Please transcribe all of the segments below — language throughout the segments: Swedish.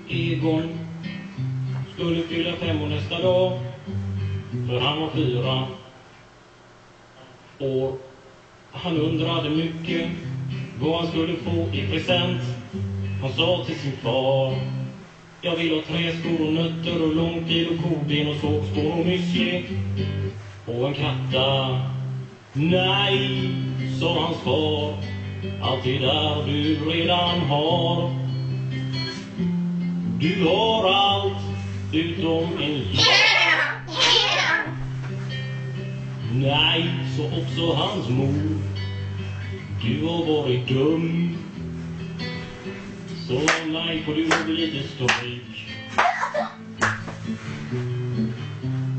Egon skulle fylla 5 nästa dag, för han var 4 år. Han undrade mycket vad han skulle få i present. Han sa till sin far: jag vill ha träskor och nötter och långfil och koben och sågspår och müsli och en kratta. Nej, sa hans far, allt det där du redan har. Du har allt utom en lik. Nej, så också hans mor. Du har varit dum, så nej får du bli lite stryk.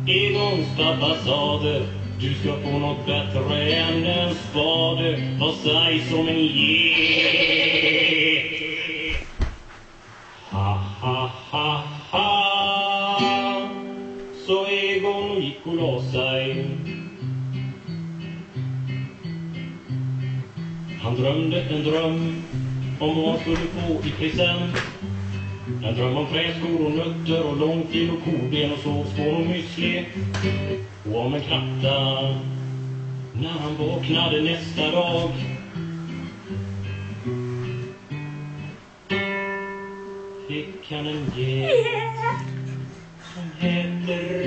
Egons pappa sade: du ska få något bättre än en spade. Vad sägs som en ha ha ha ha. Så Egon gick och la sig. Han drömde en dröm om vad han skulle få i present. En dröm om träskor och nötter och långfil och koben och sågspår och müsli och om en kratta. När han vaknade nästa dag fick han en gäst som heter